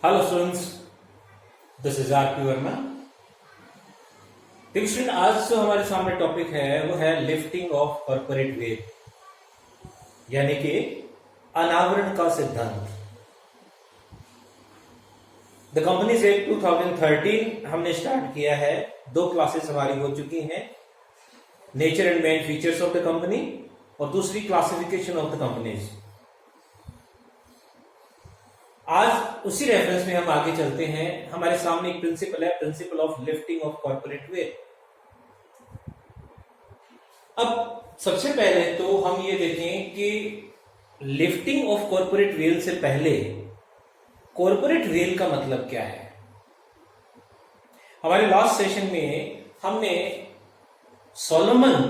Hello students, this is R P Verma. देखिए student, आज जो हमारे सामने टॉपिक है वो है लिफ्टिंग ऑफ कॉर्पोरेट वेल, यानी कि अनावरण का सिद्धांत। द कंपनीज एक्ट 2013 हमने स्टार्ट किया है। 2 क्लासेस हमारी हो चुकी हैं, nature and main features of the company और दूसरी क्लासिफिकेशन ऑफ द कंपनीज। आज उसी रेफरेंस में हम आगे चलते हैं। हमारे सामने एक प्रिंसिपल है, principle of lifting of corporate well. अब सबसे पहले तो हम ये देखें कि लिफ्टिंग ऑफ कॉर्पोरेट वेल से पहले कॉर्पोरेट वेल का मतलब क्या है। हमारे लास्ट सेशन में हमने Solomon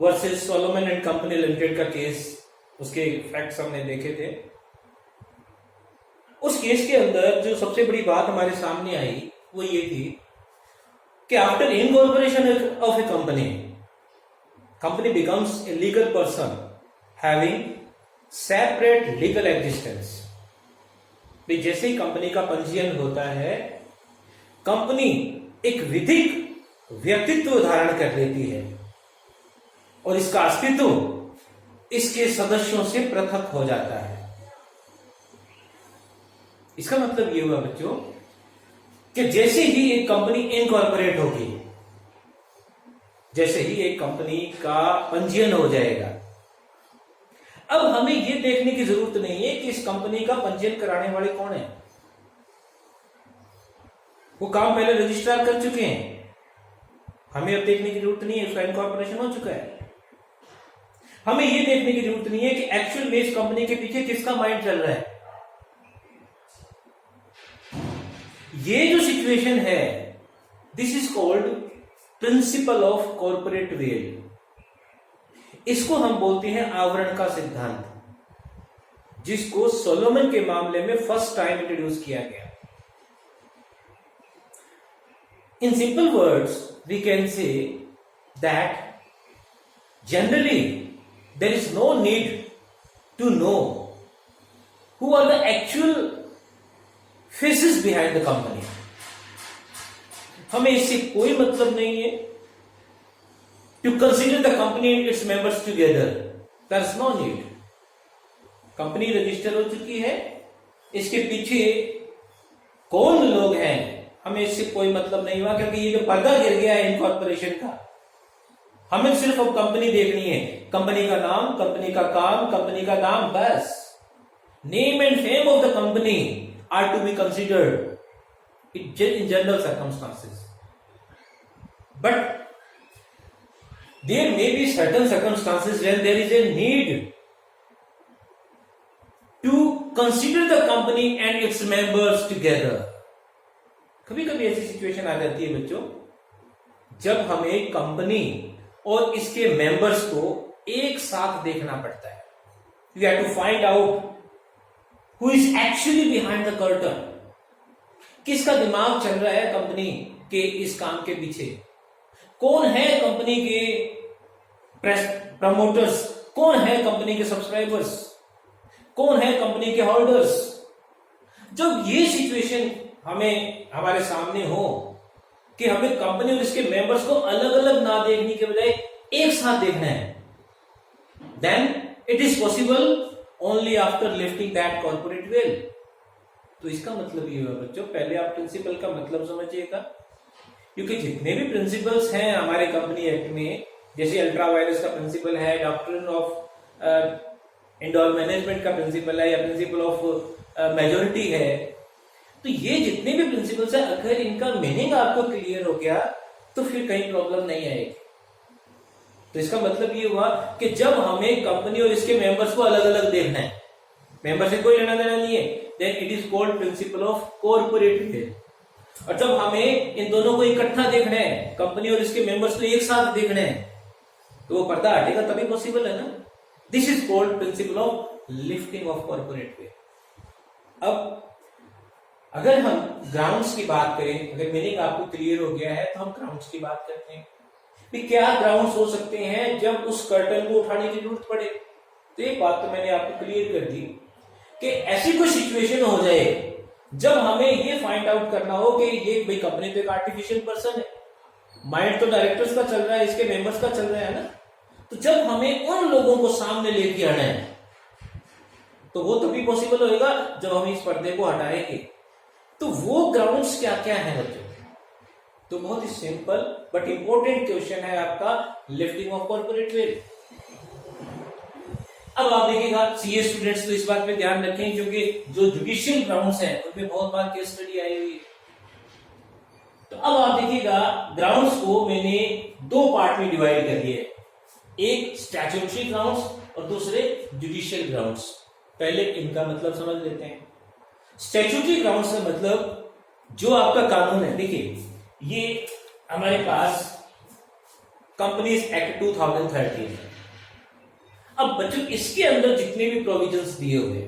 versus Solomon and company limited का केस, उसके फैक्ट्स हमने देखे थे। उस केस के अंदर जो सबसे बड़ी बात हमारे सामने आई वो ये थी कि after incorporation of A company becomes a legal person having separate legal existence. जैसे ही कंपनी का पंजीयन होता है, कंपनी एक विधिक व्यक्तित्व धारण कर लेती है और इसका अस्तित्व इसके सदस्यों से पृथक हो जाता है। इसका मतलब ये हुआ बच्चों कि जैसे ही एक कंपनी इनकॉर्पोरेट होगी, जैसे ही एक कंपनी का पंजीयन हो जाएगा, अब हमें यह देखने की जरूरत नहीं है कि इस कंपनी का पंजीयन कराने वाले कौन है। वो काम पहले रजिस्ट्रार कर चुके हैं, हमें अब देखने की जरूरत नहीं है, उसका इनकॉर्पोरेशन हो चुका है। हमें यह देखने की जरूरत नहीं है कि एक्चुअल में इस कंपनी के पीछे किसका माइंड चल रहा है। ये जो सिचुएशन है, this is called principle of corporate well. इसको हम बोलते हैं आवरण का सिद्धांत, जिसको सोलोमन के मामले में फर्स्ट टाइम इंट्रोड्यूस किया गया। In simple words we can say that generally there is no need to know who are the actual faces behind the company. हमें इससे कोई मतलब नहीं है to consider the company and its members together, there is no need. Company register हो चुकी है, इसके पीछे कौन लोग हैं हमें इससे कोई मतलब नहीं हुआ, क्योंकि ये जो पर्दा गिर गया है इनकॉर्पोरेशन का, हमें सिर्फ अब कंपनी देखनी है, कंपनी का नाम, कंपनी का काम, कंपनी का दाम, बस। Name and fame of the company are to be considered in general circumstances, but there may be certain circumstances when there is a need to consider the company and its members together. कभी कभी ऐसी situation आ जाती है बच्चों, जब हमें company और इसके मेंबर्स को एक साथ देखना पड़ता है। We have to find out who is actually behind the curtain, किसका दिमाग चल रहा है कंपनी के इस काम के पीछे, कौन है कंपनी के प्रमोटर्स, कौन है कंपनी के सब्सक्राइबर्स, कौन है कंपनी के होल्डर्स। जब ये सिचुएशन हमें हमारे सामने हो कि हमें कंपनी और इसके मेंबर्स को अलग अलग ना देखने के बजाय एक साथ देखना है, then it is possible only after lifting that corporate veil. तो इसका मतलब ये हुआ बच्चों, पहले आप प्रिंसिपल का मतलब समझिएगा, क्योंकि जितने भी प्रिंसिपल्स हैं हमारे कंपनी एक्ट में, जैसे अल्ट्रा वायरस का प्रिंसिपल है, डॉक्ट्रिन ऑफ इंडोर मैनेजमेंट का प्रिंसिपल है, या प्रिंसिपल ऑफ मेजोरिटी है, तो ये जितने भी प्रिंसिपल्स हैं, अगर इनका मीनिंग आपको क्लियर हो गया तो फिर कहीं प्रॉब्लम नहीं आएगी। तो इसका मतलब ये हुआ कि जब हमें कंपनी और इसके मेंबर्स को अलग अलग देखना है, मेंबर से कोई लेना देना नहीं है, then it is called principle of corporate veil. और जब हमें इन दोनों को इकट्ठा देखना है, कंपनी और इसके मेंबर्स को एक साथ देखना है, तो वो पर्दा हटेगा तभी पॉसिबल है ना। This is called principle of lifting of corporate well. अब अगर हम ग्राउंड्स की बात करें, अगर मीनिंग आपको क्लियर हो गया है तो हम ग्राउंड्स की बात करते हैं कि क्या ग्राउंड्स हो सकते हैं जब उस कर्टन को उठाने की जरूरत पड़े। तो एक बात तो मैंने आपको क्लियर कर दी कि ऐसी कोई सिचुएशन हो जाए जब हमें ये फाइंड आउट करना हो कि ये भाई कंपनी तो एक आर्टिफिशियल पर्सन है, माइंड तो डायरेक्टर्स का चल रहा है, इसके मेंबर्स का चल रहा है ना, तो जब हमें उन लोगों को सामने लेके आना है तो वो तभी पॉसिबल होएगा जब हम इस पर्दे को हटाएंगे। तो वो ग्राउंड्स क्या क्या है बच्चों? तो बहुत ही सिंपल बट इंपॉर्टेंट क्वेश्चन है आपका, लिफ्टिंग ऑफ कॉर्पोरेट वेल्थ। अब आप देखिएगा सीए स्टूडेंट्स तो इस बात पे ध्यान रखें क्योंकि जो जुडिशियल ग्राउंड्स हैं उनपे बहुत बार केस स्टडी आई हुई है। तो अब आप देखिएगा ग्राउंड्स को मैंने दो पार्ट में डिवाइड कर दिया है, एक स्टैट्यूटरी ग्राउंड्स और दूसरे जुडिशियल ग्राउंड्स। पहले इनका मतलब समझ लेते हैं। स्टैट्यूटरी ग्राउंड्स का मतलब जो आपका कानून है, देखिए ये हमारे पास कंपनीज एक्ट 2013 है। अब बच्चों इसके अंदर जितने भी प्रोविजंस दिए हुए,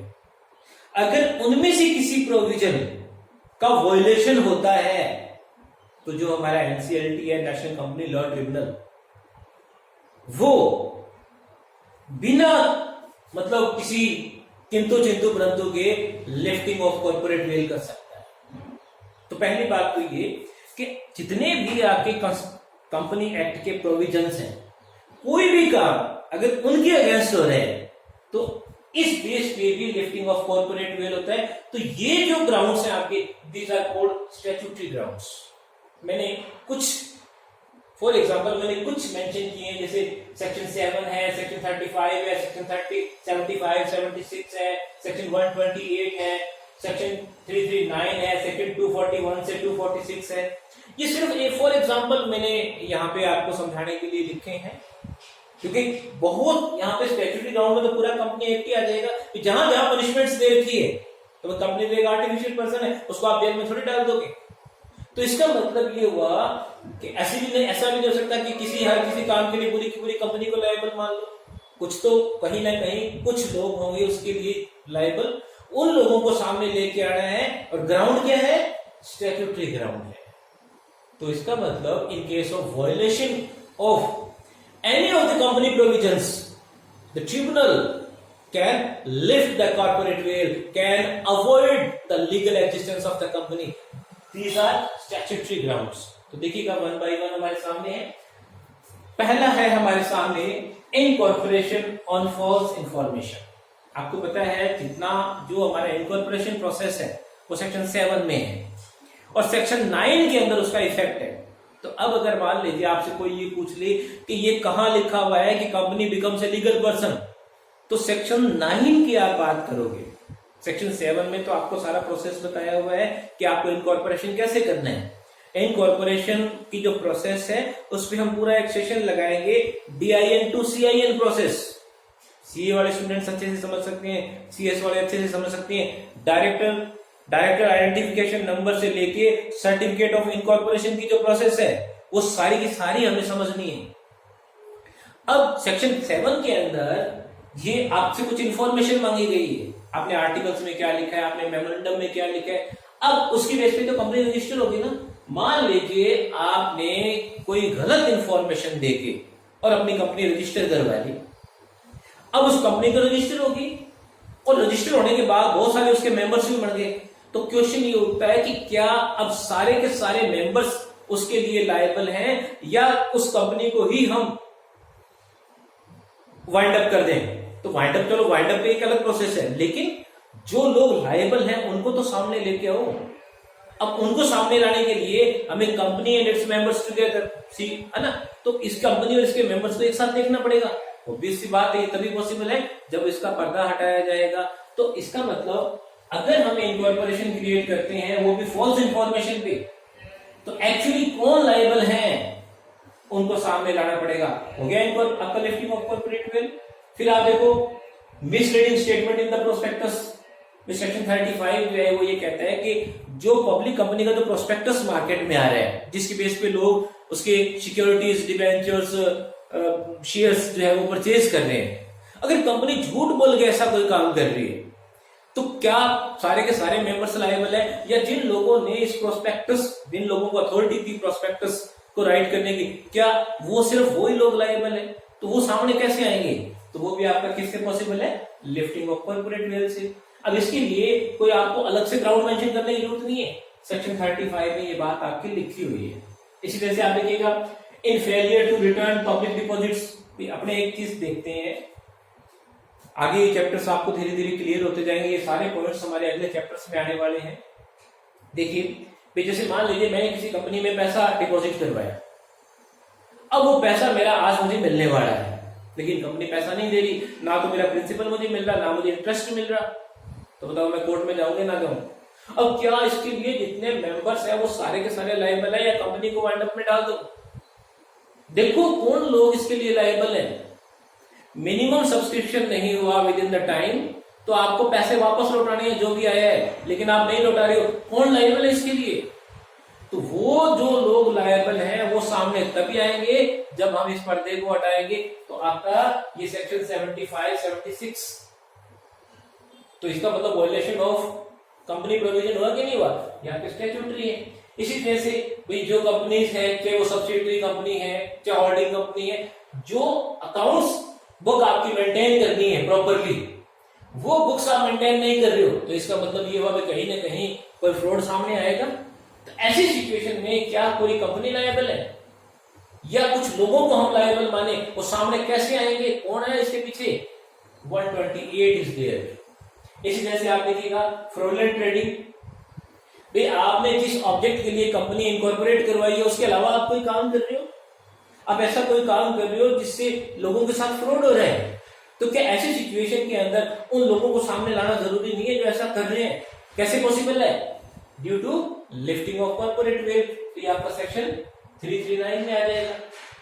अगर उनमें से किसी प्रोविजन का वायलेशन होता है तो जो हमारा एनसीएलटी है, नेशनल कंपनी लॉ ट्रिब्यूनल, वो बिना मतलब किसी किंतु चिंतु परंतु के लिफ्टिंग ऑफ कॉर्पोरेट वेल कर सकता है। तो पहली बात तो ये कि जितने भी आपके कंपनी एक्ट के प्रोविजंस हैं, कोई भी काम अगर उनके अगेंस्ट हो रहे हैं तो इस बेस पे भी लिफ्टिंग ऑफ कॉर्पोरेट वेल होता है। तो ये जो ग्राउंड्स हैं आपके, these are called statutory grounds. मैंने कुछ फॉर एग्जांपल मैंने कुछ मेंशन किए हैं, जैसे सेक्शन 7 है, सेक्शन 35 है, सेक्शन 75 76 है, सेक्शन 128 है, सेक्शन 339 है, सेक्शन 241 से 246 है। ये सिर्फ फॉर एग्जांपल मैंने यहाँ पे आपको समझाने के लिए लिखे हैं, क्योंकि बहुत यहाँ पे स्टैट्यूटरी ग्राउंड में तो पूरा कंपनी एक्ट ही आ जाएगा। तो जहां जहां पनिशमेंट्स दे रखी है तो कंपनी तो एक आर्टिफिशियल पर्सन है, उसको आप जेल में थोड़ी डाल दोगे। तो इसका मतलब ये हुआ कि ऐसा भी नहीं हो सकता कि हर किसी काम के लिए पूरी की पूरी कंपनी को लायबल मान लो। कुछ तो कहीं ना कहीं कुछ लोग होंगे उसके लिए लायबल, उन लोगों को सामने लेके आना है। और ग्राउंड क्या है? स्टैट्यूटरी ग्राउंड है। तो इसका मतलब in case of violation of any of the company provisions, the tribunal can lift the corporate veil, can avoid the legal existence of the company. These are statutory grounds. तो देखिएगा one by one हमारे सामने है। पहला है हमारे सामने incorporation on false information. आपको पता है जितना जो हमारा इनकॉर्पोरेशन प्रोसेस है वो सेक्शन 7 में है और सेक्शन 9 के अंदर उसका इफेक्ट है। तो अब अगर मान लीजिए आपसे कोई ये पूछ ले कि ये कहां लिखा हुआ है कि company becomes a legal person, तो सेक्शन 9 की आप बात करोगे। सेक्शन 7 में तो आपको सारा प्रोसेस बताया हुआ है कि आपको इनकॉर्पोरेशन कैसे करना है। इनकॉर्पोरेशन की जो प्रोसेस है उस पर हम पूरा एक सेशन लगाएंगे, DIN to CIN process. CA वाले स्टूडेंट्स अच्छे से समझ सकते हैं, CS वाले अच्छे से समझ सकते हैं। डायरेक्टर आइडेंटिफिकेशन नंबर से लेके सर्टिफिकेट ऑफ इनकॉर्पोरेशन की जो प्रोसेस है वो सारी की सारी हमें समझनी है। अब सेक्शन 7 के अंदर ये आपसे कुछ इंफॉर्मेशन मांगी गई है, आपने आर्टिकल्स में क्या लिखा है, आपने मेमोरेंडम में क्या लिखा है। अब उसकी बेस पे तो कंपनी रजिस्टर होगी ना। मान लीजिए आपने कोई गलत इंफॉर्मेशन देके और अपनी कंपनी रजिस्टर करवा ली, अब उस कंपनी तो रजिस्टर होगी और रजिस्टर होने के बाद बहुत सारे उसके मेंबर्स भी बढ़ गए। तो क्वेश्चन ये उठता है कि क्या अब सारे के सारे मेंबर्स उसके लिए लायबल हैं या उस कंपनी को ही हम वाइंड अप कर दें। तो वाइंड अप, चलो वाइंड अप एक अलग प्रोसेस है, लेकिन जो लोग लायबल हैं उनको तो सामने लेके आओ। अब उनको सामने लाने के लिए हमें company and its members together, see है ना। तो इस कंपनी और इसके मेंबर्स को एक साथ देखना पड़ेगा। ऑब्वियस सी बात है, तभी पॉसिबल है जब इसका पर्दा हटाया जाएगा। तो इसका मतलब अगर हम इनकॉर्पोरेशन क्रिएट करते हैं वो भी फॉल्स इंफॉर्मेशन पे, तो एक्चुअली कौन लायबल है उनको सामने लाना पड़ेगा। हो गया इनको आपका लिफ्टिंग ऑफ कॉर्पोरेट वेल। फिर आप देखो misleading statement in the prospectus. Section 35 जो है वो ये कहता है कि जो पब्लिक कंपनी का जो प्रोस्पेक्टस मार्केट में आ रहा है, जिसकी बेस पे लोग उसके सिक्योरिटीज, डिबेंचर्स, शेयर्स जो है वो परचेज कर रहे हैं, अगर कंपनी झूठ बोल के ऐसा कोई काम कर रही है तो क्या सारे के सारे मेंबर्स लायबल है, या जिन लोगों ने इस प्रोस्पेक्टस, जिन लोगों को अथॉरिटी थी प्रोस्पेक्टस को राइट करने की, क्या वो सिर्फ वही लोग लायबल है? तो वो सामने कैसे आएंगे? तो वो भी आपका किससे पॉसिबल है? लिफ्टिंग ऑफ कॉर्पोरेट वेल से। अब इसके लिए कोई आपको अलग से ग्राउंड मेंशन करने की जरूरत नहीं है, सेक्शन 35 में ये बात आपकी लिखी हुई है। इसी तरह से आप देखिएगा in failure to return public deposits, अपने एक चीज देखते हैं, आगे ये चैप्टर्स आपको धीरे धीरे क्लियर होते जाएंगे, ये सारे पॉइंट्स हमारे अगले चैप्टर्स में आने वाले हैं। देखिए जैसे मान लीजिए मैंने किसी कंपनी में पैसा डिपॉजिट करवाया, अब वो पैसा मेरा आज मुझे मिलने वाला है, लेकिन कंपनी पैसा नहीं दे रही, ना तो मेरा प्रिंसिपल मुझे मिल रहा, ना मुझे इंटरेस्ट मिल रहा, तो बताओ मैं कोर्ट में जाऊंगे ना जाऊं? अब क्या इसके लिए जितने मेंबर्स हैं वो सारे के सारे लायबल है या कंपनी को वाइंड अप में डाल दो? देखो कौन लोग इसके लिए लायबल है। मिनिमम सब्सक्रिप्शन नहीं हुआ विद इन द टाइम तो आपको पैसे वापस लौटाने हैं जो भी आया है, लेकिन आप नहीं लौटा रहे हो, कौन लायबल है इसके लिए? तो वो जो लोग लायबल हैं वो सामने तभी आएंगे जब हम इस पर्दे को हटाएंगे। तो आपका ये सेक्शन 75, 76, तो इसका मतलब वायलेशन ऑफ कंपनी प्रोविजन हुआ कि नहीं हुआ? यहाँ पे स्टैट्यूटरी है। इसी तरह से भाई जो कंपनीज है, चाहे वो सब्सिडरी कंपनी है चाहे होल्डिंग कंपनी है, जो अकाउंट्स बुक आपकी मेंटेन करनी है प्रॉपरली, वो बुक्स आप मेंटेन नहीं कर रहे हो, तो इसका मतलब ये हुआ कि कहीं ना कहीं कोई फ्रॉड सामने आएगा। तो ऐसी सिचुएशन में क्या पूरी कंपनी लायबल है या कुछ लोगों को हम लायबल माने? वो सामने कैसे आएंगे? कौन है इसके पीछे? 128 इज देयर। इसी तरह से आप देखिएगा फ्रॉडलेंट ट्रेडिंग, भाई आपने जिस ऑब्जेक्ट के लिए कंपनी इनकॉर्पोरेट करवाई है उसके अलावा आप कोई काम कर रहे हो, आप ऐसा कोई काम कर रहे हो जिससे लोगों के साथ फ्रॉड हो रहा है, तो क्या ऐसी सिचुएशन के अंदर उन लोगों को सामने लाना जरूरी नहीं है जो ऐसा कर रहे हैं? कैसे पॉसिबल है? Due to lifting of corporate wealth, तो ये आपका सेक्शन 339 में आ जाएगा।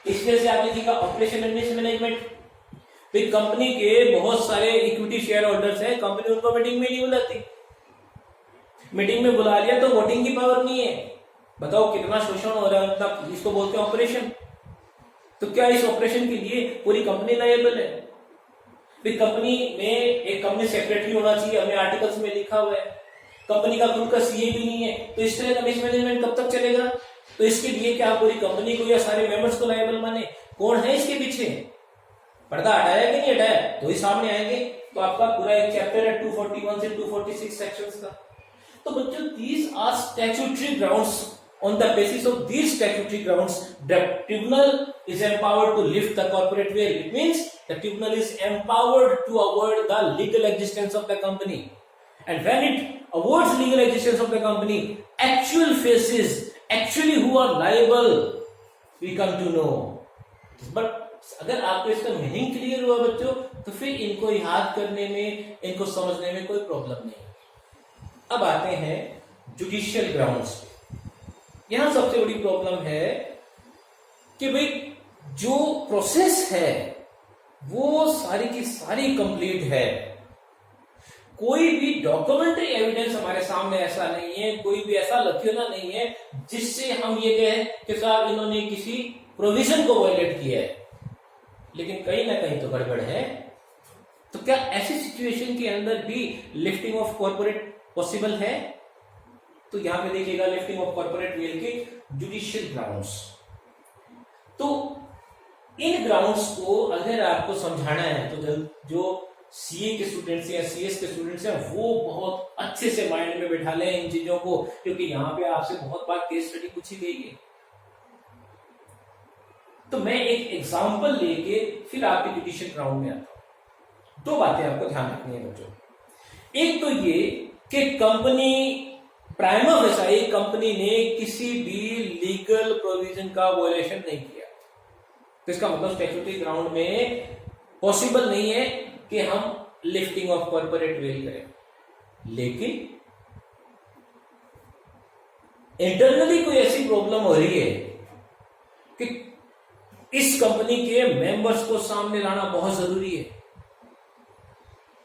इस तरह से आप देखिएगा ऑपरेशन एंड मिसमैनेजमेंट, भाई कंपनी के बहुत सारे इक्विटी शेयर होल्डर्स हैं, कंपनी उनको मीटिंग में नहीं बुलाती, मीटिंग में बुला लिया तो वोटिंग की पावर नहीं है, बताओ कितना शोषण हो रहा है उनका, इसको बोलते हैं ऑपरेशन। तो क्या इस ऑपरेशन के लिए पूरी कंपनी लायबल है? फिर कंपनी में एक कंपनी सेक्रेटरी होना चाहिए, हमें आर्टिकल्स में लिखा हुआ है, कंपनी का खुद का सीए भी नहीं है, तो इस तरह का मिसमैनेजमेंट कब तक चलेगा? तो इसके लिए क्या पूरी कंपनी को या सारे मेंबर्स को लायबल माने? कौन है इसके पीछे? पर्दा हटाया कि नहीं हटाया तो ही सामने आएंगे। तो आपका पूरा एक चैप्टर है 241 से 246 सेक्शंस का। तो बच्चों these are statutory grounds, on the basis of these statutory grounds the tribunal is empowered to lift the corporate veil. It means the tribunal is empowered to award the legal existence of the company, and when it awards legal existence of the company, actual faces, actually who are liable, we come to know. But अगर आपको इसका meaning clear हुआ बच्चों तो फिर इनको याद करने में, इनको समझने में कोई प्रॉब्लम नहीं। अब आते हैं जुडिशियल ग्राउंड्स पे। यहां सबसे बड़ी प्रॉब्लम है कि भाई जो प्रोसेस है वो सारी की सारी कंप्लीट है, कोई भी डॉक्यूमेंट्री एविडेंस हमारे सामने ऐसा नहीं है, कोई भी ऐसा लकीना नहीं है जिससे हम ये कहें कि साहब इन्होंने किसी प्रोविजन को वायलेट किया है, लेकिन कहीं ना कहीं तो गड़बड़ है। तो क्या ऐसी सिचुएशन के अंदर भी लिफ्टिंग ऑफ कॉर्पोरेट पॉसिबल है? तो यहां पे देखिएगा लिफ्टिंग ऑफ कॉर्पोरेट वेल के जुडिशियल ग्राउंड्स। तो इन ग्राउंड्स को अगर आपको समझाना है तो जो सीए के स्टूडेंट्स या सीएस के स्टूडेंट्स हैं वो बहुत अच्छे से माइंड में बैठा लें इन चीजों को, क्योंकि यहां पे आपसे बहुत बार केस स्टडी पूछी गई है। तो मैं एक एग्जांपल लेके फिर आपके जुडिशियल ग्राउंड में आता हूं। दो बातें आपको ध्यान रखनी है बच्चों। एक तो ये कि कंपनी प्राइमा फेसाई कंपनी ने किसी भी लीगल प्रोविजन का वायलेशन नहीं किया, तो इसका मतलब स्टैट्यूटरी ग्राउंड में पॉसिबल नहीं है कि हम लिफ्टिंग ऑफ कॉर्पोरेट वेल करें। लेकिन इंटरनली कोई ऐसी प्रॉब्लम हो रही है कि इस कंपनी के मेंबर्स को सामने लाना बहुत जरूरी है।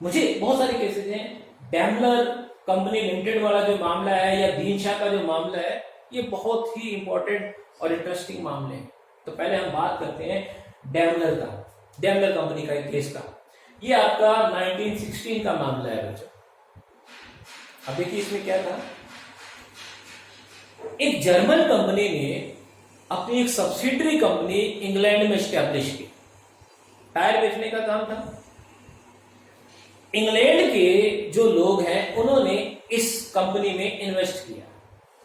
मुझे बहुत सारे केसेस हैं, डैमलर कंपनी लिमिटेड वाला जो मामला है या दीन शाह का जो मामला है, ये बहुत ही इंपॉर्टेंट और इंटरेस्टिंग मामले हैं। तो पहले हम बात करते हैं डैमलर का, डैमलर कंपनी का एक केस का। ये आपका 1916 का मामला है बच्चों। अब देखिए इसमें क्या था, एक जर्मन कंपनी ने अपनी एक सब्सिडरी कंपनी इंग्लैंड में स्टैब्लिश की, टायर बेचने का काम था। इंग्लैंड के जो लोग हैं उन्होंने इस कंपनी में इन्वेस्ट किया।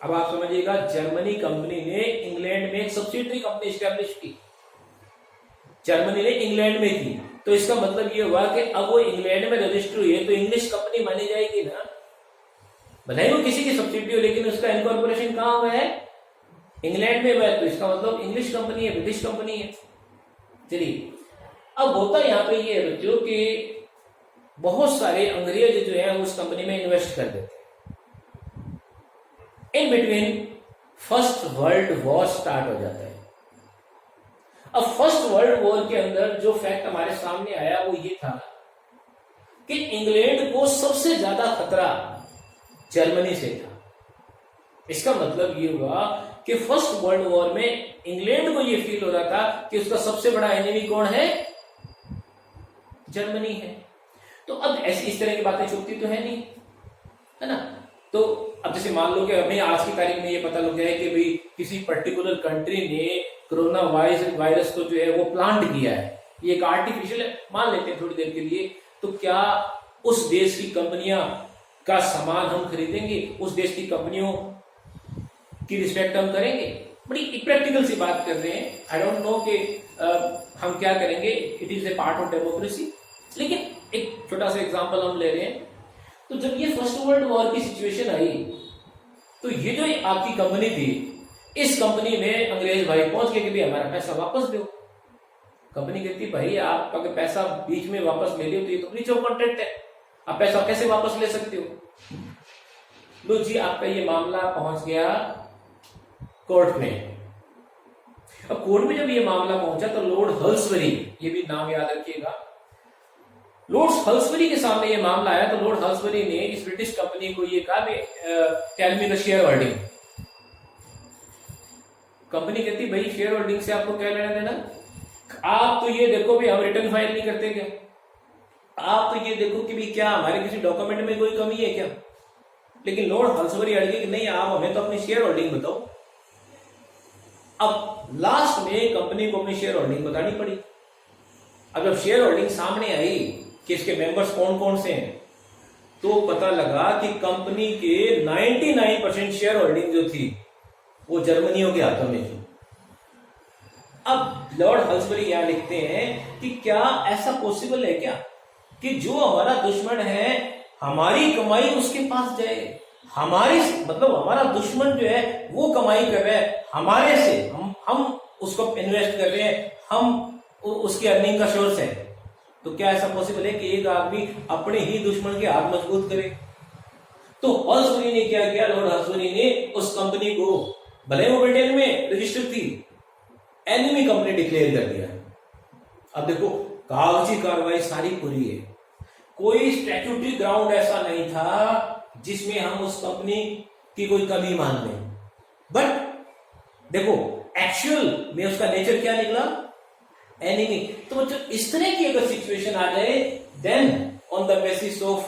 अब आप समझिएगा, जर्मनी कंपनी ने इंग्लैंड में एक सब्सिडरी कंपनी स्टैब्लिश की, जर्मनी ने इंग्लैंड में की, तो इसका मतलब ये हुआ कि अब वो इंग्लैंड में रजिस्टर हुई है तो इंग्लिश कंपनी मानी जाएगी ना, भले ही वो किसी की सब्सिडरी हो, लेकिन उसका इनकॉर्पोरेशन कहां हुआ है, इंग्लैंड में हुआ है, तो इसका मतलब इंग्लिश कंपनी है, ब्रिटिश कंपनी है। चलिए, अब होता यहां पे ये है बच्चों कि बहुत सारे अंग्रेज जो है उस कंपनी में इन्वेस्ट कर देते हैं। In between first world war start हो जाता है। अब फर्स्ट वर्ल्ड वॉर के अंदर जो फैक्ट हमारे सामने आया वो ये था कि इंग्लैंड को सबसे ज्यादा खतरा जर्मनी से था। इसका मतलब ये हुआ कि फर्स्ट वर्ल्ड वॉर में इंग्लैंड को ये फील हो रहा था कि उसका सबसे बड़ा एनिमी कौन है, जर्मनी है। तो अब ऐसी इस तरह की बातें छुपती तो है नहीं, है ना। तो अब जैसे मान लो कि हमें आज की तारीख में ये पता लग गया है कि भाई किसी पर्टिकुलर कंट्री ने कोरोना वायरस को जो है वो प्लांट किया है, ये एक आर्टिफिशियल है, मान लेते हैं थोड़ी देर के लिए, तो क्या उस देश की कंपनियां का सामान हम खरीदेंगे, उस देश की कंपनियों की रिस्पेक्ट हम करेंगे? बड़ी प्रैक्टिकल सी बात कर रहे हैं। आई डोंट नो कि हम क्या करेंगे, it is a part of democracy, लेकिन एक छोटा सा एग्जांपल हम ले रहे हैं। तो जब ये फर्स्ट वर्ल्ड वॉर की सिचुएशन आई तो ये जो आपकी कंपनी थी, इस कंपनी में अंग्रेज भाई पहुंच के कि भाई हमारा पैसा वापस दो। कंपनी कहती भाई आप अगर पैसा बीच में वापस ले लियो तो ये तो ब्रीच ऑफ कॉन्ट्रैक्ट है, आप पैसा कैसे वापस ले सकते हो। लो जी, आपका ये मामला पहुंच गया कोर्ट में। अब कोर्ट में जब ये मामला पहुंचा तो लॉर्ड हल्सबरी, ये भी नाम याद रखिएगा, लॉर्ड हल्सबरी के सामने ये मामला आया। तो लॉर्ड हल्सबरी ने इस ब्रिटिश कंपनी को ये कहा, tell me the share holding. Company कहती भाई शेयर होल्डिंग से आपको क्या लेना देना, आप तो ये देखो भाई हम रिटर्न फाइल नहीं करते क्या, आप तो ये देखो कि भाई क्या हमारे किसी डॉक्यूमेंट में कोई कमी है क्या। लेकिन लॉर्ड हल्सबरी अड़ गए कि नहीं, आप हमें तो अपनी शेयर होल्डिंग बताओ। अब लास्ट में कंपनी को अपनी शेयर होल्डिंग बतानी पड़ी। अब जब शेयर होल्डिंग सामने आई कि इसके मेंबर्स कौन कौन से हैं, तो पता लगा कि कंपनी के 99% शेयर होल्डिंग जो थी वो जर्मनियों के हाथों में थी। अब लॉर्ड हल्सबरी यहां लिखते हैं कि क्या ऐसा पॉसिबल है क्या कि जो हमारा दुश्मन है हमारी कमाई उसके पास जाए, हमारी मतलब हमारा दुश्मन जो है वो कमाई कर रहा है हमारे से, हम उसको इन्वेस्ट कर रहे हैं, हम उसकी अर्निंग का सोर्स है। तो क्या ऐसा पॉसिबल है कि एक आदमी अपने ही दुश्मन के हाथ मजबूत करे? तो हल्सबरी ने क्या किया, लॉर्ड हल्सबरी ने उस कंपनी को, भले वो ब्रिटेन में रजिस्टर थी, एनिमी कंपनी डिक्लेयर कर दिया। अब देखो कागजी कार्रवाई सारी पूरी है, कोई स्टैट्यूटरी ग्राउंड ऐसा नहीं था जिसमें हम उस कंपनी की कोई कमी मान लें। बट देखो एक्चुअल में उसका नेचर क्या निकला, एनिमी। तो बच्चों इस तरह की अगर सिचुएशन आ जाए, then on the basis of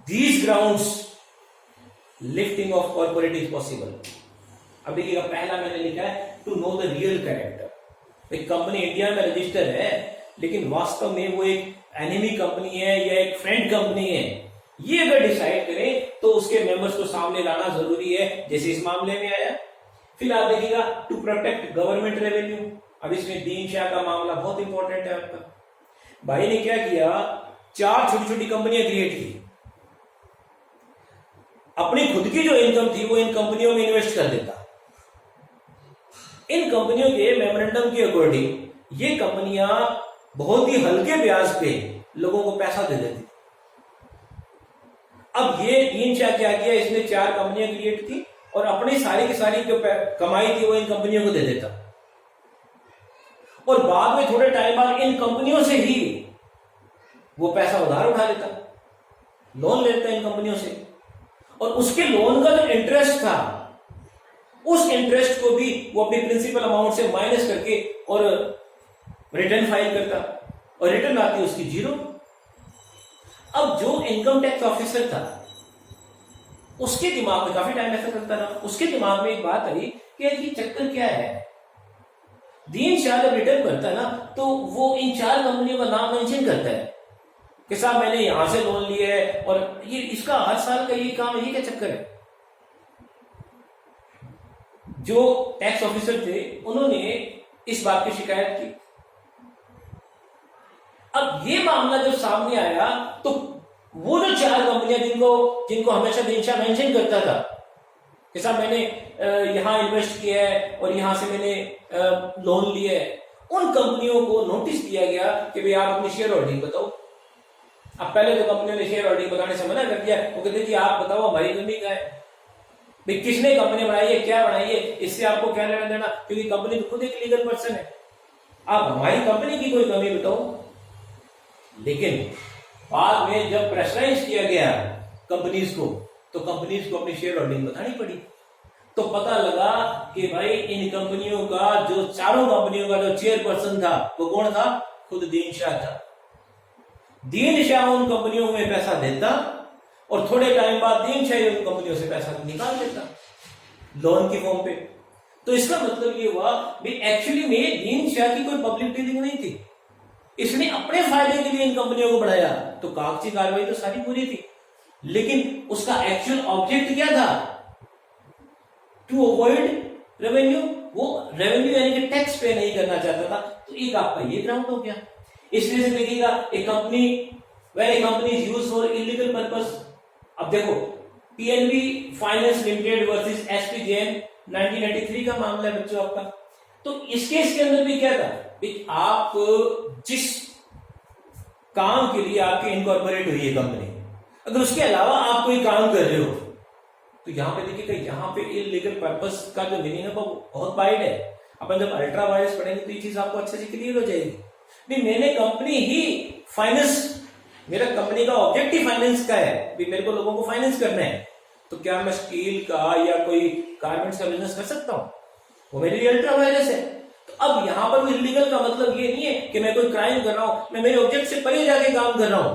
these grounds lifting of corporate is possible. अब देखिएगा, पहला मैंने लिखा है to know the real character. एक कंपनी इंडिया में रजिस्टर है लेकिन वास्तव में वो एक एनिमी कंपनी है या एक फ्रेंड कंपनी है, ये अगर डिसाइड करें तो उसके मेंबर्स को सामने लाना जरूरी है, जैसे इस मामले में आया। फिर आप देखिएगा टू प्रोटेक्ट गवर्नमेंट रेवेन्यू। अब इसमें दीन शाह का मामला बहुत इंपॉर्टेंट है आपका। भाई ने क्या किया, 4 छोटी छोटी कंपनियां क्रिएट की, अपनी खुद की जो इनकम थी वो इन कंपनियों में इन्वेस्ट कर देता। इन कंपनियों के मेमोरेंडम के अकॉर्डिंग ये कंपनियां बहुत ही हल्के ब्याज पे लोगों को पैसा दे देती। अब ये दीन शाह क्या किया, इसने 4 कंपनियां क्रिएट की और अपनी सारी की सारी जो कमाई थी वो इन कंपनियों को दे देता, और बाद में थोड़े टाइम बाद इन कंपनियों से ही वो पैसा उधार उठा लेता, लोन लेता इन कंपनियों से, और उसके लोन का जो इंटरेस्ट था उस इंटरेस्ट को भी वो अपनी प्रिंसिपल अमाउंट से माइनस करके और रिटर्न फाइल करता, और रिटर्न आती उसकी 0। अब जो इनकम टैक्स ऑफिसर था उसके दिमाग में, काफी टाइम ऐसा करता रहा, उसके दिमाग में एक बात आई कि ये चक्कर क्या है। दीन शाह जब रिटर्न करता है ना तो वो इन 4 कंपनियों का नाम मेंशन करता है, कि साहब मैंने यहां से लोन लिया है और ये इसका हर साल का ये काम है, ये क्या चक्कर है। जो टैक्स ऑफिसर थे उन्होंने इस बात की शिकायत की। अब ये मामला जब सामने आया तो वो जो 4 कंपनियां जिनको हमेशा दिनशा मेंशन करता था कि साहब मैंने यहां इन्वेस्ट किया है और यहां से मैंने लोन लिया है, उन कंपनियों को नोटिस दिया गया कि भाई आप अपनी शेयर होल्डिंग बताओ। अब पहले तो कंपनियों ने शेयर होल्डिंग बताने से मना कर दिया, वो कहते जी आप बताओ हमारी कमी क्या है, भाई किसने कंपनी बनाई है, क्या बनाई है, इससे आपको क्या लेना देना, क्योंकि कंपनी तो खुद एक लीगल पर्सन है, आप हमारी कंपनी की कोई कमी बताओ। लेकिन बाद में जब प्रेशराइज किया गया कंपनीज को, तो कंपनीज को अपनी शेयर होल्डिंग बतानी पड़ी। तो पता लगा कि भाई इन कंपनियों का जो 4 कंपनियों का जो चेयरपर्सन था वो कौन था, खुद दीन शाह था। दीन शाह उन कंपनियों में पैसा देता और थोड़े टाइम बाद दीन शाह उन कंपनियों से पैसा निकाल देता लोन की फॉर्म पे। तो इसका मतलब ये हुआ भाई एक्चुअली में दीन शाह की कोई पब्लिक डीलिंग नहीं थी, इसने अपने फायदे के लिए इन कंपनियों को बढ़ाया। तो कागजी कार्रवाई तो सारी पूरी थी, लेकिन उसका एक्चुअल ऑब्जेक्ट क्या था, टू अवॉइड रेवेन्यू। वो रेवेन्यू यानी कि टैक्स पे नहीं करना चाहता था। तो एक आपका ये ग्राउंड हो गया। इसलिए से देखिएगा एक company when a company is used for illegal purpose. अब देखो PNB finance limited versus SP Jain 1983 का मामला है बच्चों आपका। तो इस केस के अंदर भी क्या था, आप जिस काम के लिए आपकी इनकॉर्पोरेट हुई है कंपनी, अगर उसके अलावा आप कोई काम कर रहे हो तो यहां पे देखिएगा, यहां पे इलीगल पर्पस का जो मीनिंग है वो बहुत वाइड है। अपन जब अल्ट्रा वायरस पढ़ेंगे तो ये चीज आपको अच्छे से क्लियर हो जाएगी। नहीं मैंने कंपनी ही फाइनेंस, मेरा कंपनी का ऑब्जेक्टिव फाइनेंस का है, भी मेरे को लोगों को फाइनेंस करना है, तो क्या मैं स्टील का या कोई गारमेंट्स का बिजनेस कर सकता हूं, वो मेरे लिए अल्ट्रा वायरस है। तो अब यहां पर इलीगल का मतलब ये नहीं है कि मैं कोई क्राइम कर रहा हूं, मैं मेरे ऑब्जेक्ट से परे जाके काम कर रहा हूं।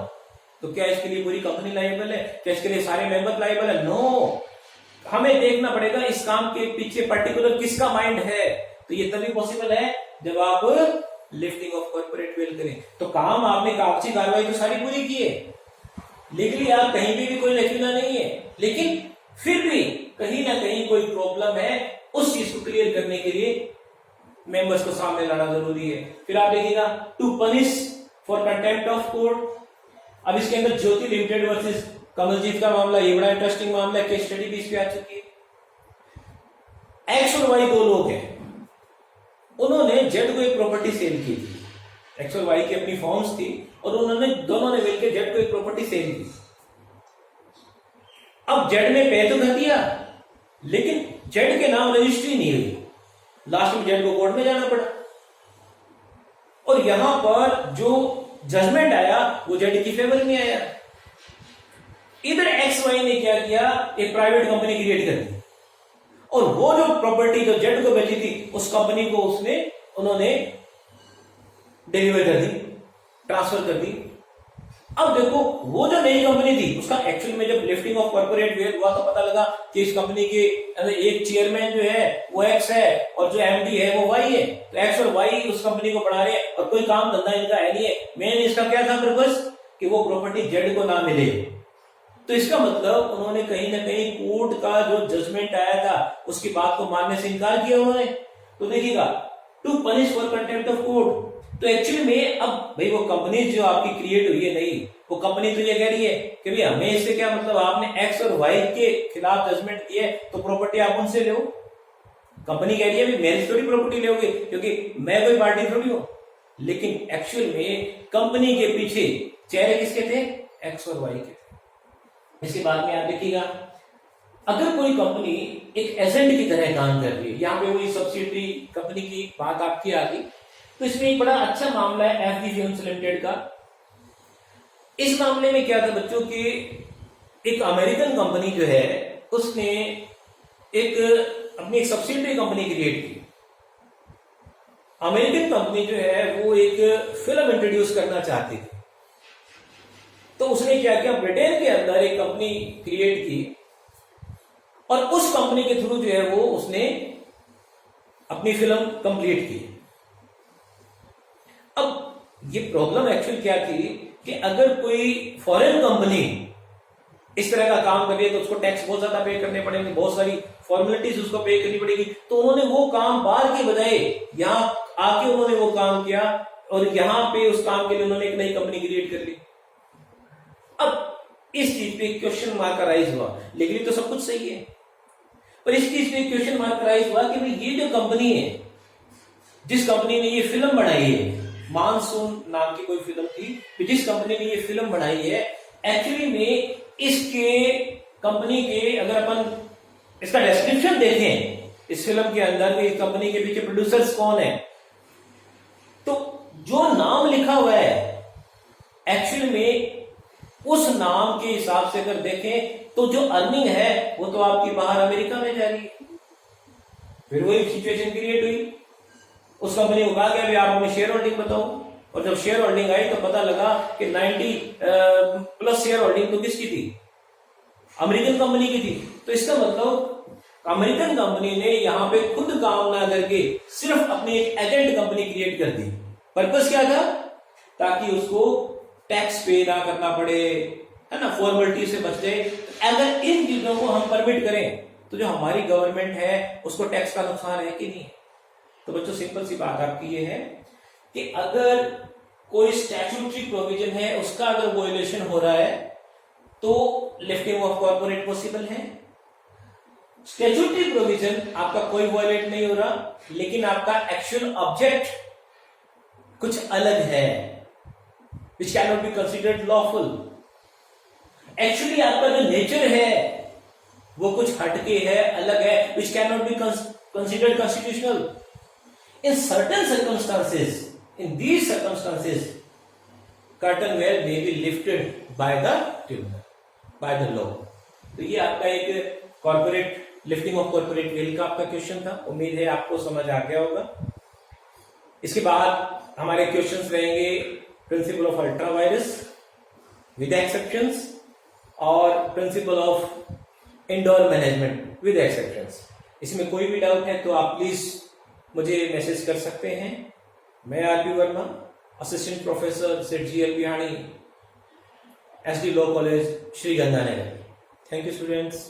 तो क्या इसके लिए पूरी कंपनी लायबल है, क्या इसके लिए सारे मेंबर लायबल है? नो, हमें देखना पड़ेगा इस काम के पीछे पर्टिकुलर किसका माइंड है। तो ये तभी पॉसिबल है जब आप लिफ्टिंग ऑफ कॉर्पोरेट वेल करें। तो काम आपने कागजी कार्रवाई तो सारी पूरी की है, लीगली आप कहीं भी कोई लकीना नहीं है, लेकिन फिर भी कहीं ना कहीं कोई प्रॉब्लम है, उस चीज को क्लियर करने के लिए मेंबर्स को सामने लाना जरूरी है। फिर आप देखिएगा to punish for contempt of court. अब इसके अंदर ज्योति लिमिटेड वर्सेस कमलजीत का मामला, ये बड़ा इंटरेस्टिंग मामला है, केस स्टडी भी इस पे आ चुकी है। एक्स और वाई 2 लोग हैं, उन्होंने जेड को एक प्रॉपर्टी सेल की थी। एक्स और वाई की अपनी फॉर्म्स थी और उन्होंने दोनों ने मिलकर जेड को एक प्रॉपर्टी सेल की। अब जेड ने पे तो कर दिया, लेकिन जेड के नाम रजिस्ट्री नहीं हुई, लास्ट में जेड को कोर्ट में जाना पड़ा। और यहां पर जो जजमेंट आया वो जेड की फेवर में आया। इधर एक्स वाई ने क्या किया, एक प्राइवेट कंपनी क्रिएट कर दी और वो जो प्रॉपर्टी जो जेड को बेची थी उस कंपनी को उन्होंने डिलीवर कर दी, ट्रांसफर कर दी। अब देखो वो जो नई कंपनी थी उसका एक्चुअल में जब लिफ्टिंग ऑफ कॉर्पोरेट वेल हुआ तो पता लगा कि इस कंपनी के एक चेयरमैन जो है वो एक्स है और जो एमडी है वो वाई है। तो एक्स और वाई उस कंपनी को बढ़ा रहे हैं और कोई काम धंधा इनका है नहीं है। मेन इसका क्या था पर्पस, कि वो प्रॉपर्टी जेड को ना मिले। तो इसका मतलब उन्होंने कहीं ना कहीं कोर्ट का जो जजमेंट आया था उसकी बात को मानने से इनकार किया उन्होंने। तो देखिएगा to punish for contempt of court. तो एक्चुअली में अब भाई वो कंपनी जो आपकी क्रिएट हुई है नई, वो कंपनी तो ये कह रही है कि भाई हमें इससे क्या मतलब, आपने एक्स और वाई के खिलाफ जजमेंट दिए तो प्रॉपर्टी आप उनसे लो। कंपनी कह रही है मेरी थोड़ी प्रॉपर्टी लोगे क्योंकि मैं कोई पार्टी थोड़ी हूं। लेकिन एक्चुअल में कंपनी के पीछे चेहरे किसके थे, एक्स और वाई के। इसके बाद में आप देखिएगा अगर कोई कंपनी एक एजेंट की तरह काम कर रही है, यहाँ पे वही सब्सिडरी कंपनी की बात आपकी आ गई, तो इसमें एक बड़ा अच्छा मामला है एफडी फिल्म्स लिमिटेड का। इस मामले में क्या था बच्चों की, एक अमेरिकन कंपनी जो है उसने अपनी एक सब्सिडरी कंपनी क्रिएट की। अमेरिकन कंपनी जो है वो एक फिल्म इंट्रोड्यूस करना चाहती थी, तो उसने क्या किया, ब्रिटेन के अंदर एक कंपनी क्रिएट की और उस कंपनी के थ्रू जो है वो उसने अपनी फिल्म कंप्लीट की। अब ये प्रॉब्लम एक्चुअल क्या थी कि अगर कोई फॉरेन कंपनी इस तरह का काम कर रही है तो उसको टैक्स बहुत ज्यादा पे करने पड़ेंगे, बहुत सारी फॉर्मेलिटीज उसको पे करनी पड़ेगी। तो उन्होंने वो काम बाहर के बजाय यहाँ आके उन्होंने वो काम किया और यहाँ पे उस काम के लिए उन्होंने एक नई कंपनी क्रिएट कर ली। अब इस चीज पे क्वेश्चन मार्क राइज हुआ, लेकिन ये तो सब कुछ सही है, पर इस चीज पे क्वेश्चन मार्क राइज हुआ कि भाई ये जो कंपनी है, जिस कंपनी ने ये फिल्म बनाई है, मानसून नाम की कोई फिल्म थी, जिस कंपनी ने ये फिल्म बनाई है, एक्चुअली में इसके कंपनी के अगर अपन इसका डिस्क्रिप्शन देखें इस फिल्म के अंदर कि कंपनी के पीछे प्रोड्यूसर्स कौन है, तो जो नाम लिखा हुआ है एक्चुअल में उस नाम के हिसाब से अगर देखें तो जो अर्निंग है वो तो आपकी बाहर अमेरिका में जा रही है। फिर वही सिचुएशन क्रिएट हुई, उस कंपनी को कहा गया भी आप हमें शेयर होल्डिंग बताओ, और जब शेयर होल्डिंग आई तो पता लगा कि 90+ शेयर होल्डिंग तो किसकी थी, अमेरिकन कंपनी की थी। तो इसका मतलब अमेरिकन कंपनी ने यहां पे खुद काम ना करके सिर्फ अपनी एक एजेंट कंपनी क्रिएट कर दी। पर्पस क्या था, ताकि उसको टैक्स पे ना करना पड़े, है ना, फॉर्मेलिटी से बच जाए। अगर इन चीजों को हम परमिट करें तो जो हमारी गवर्नमेंट है उसको टैक्स का नुकसान है कि नहीं। तो बच्चों सिंपल सी बात आपकी ये है कि अगर कोई स्टैट्यूटरी प्रोविजन है उसका अगर वायलेशन हो रहा है तो लिफ्टिंग ऑफ कॉर्पोरेट पॉसिबल है। स्टैट्यूटरी प्रोविजन आपका कोई वायलेट नहीं हो रहा, लेकिन आपका एक्चुअल ऑब्जेक्ट कुछ अलग है, which cannot be considered lawful। Actually आपका जो नेचर है वो कुछ हटके है, अलग है, which cannot be considered constitutional। In certain circumstances, in these circumstances, curtain veil may be lifted by the tribunal, by the law। तो ये आपका एक corporate lifting of corporate well का आपका क्वेश्चन था, उम्मीद है आपको समझ आ गया होगा। इसके बाद हमारे क्वेश्चंस रहेंगे principle of ultra vires with exceptions और principle of indoor management with exceptions. इसमें कोई भी डाउट है तो आप प्लीज मुझे मैसेज कर सकते हैं। मैं आरपी वर्मा, असिस्टेंट प्रोफेसर सेठ GL Bihani, SD law college, Shri Ganganagar. Thank you students.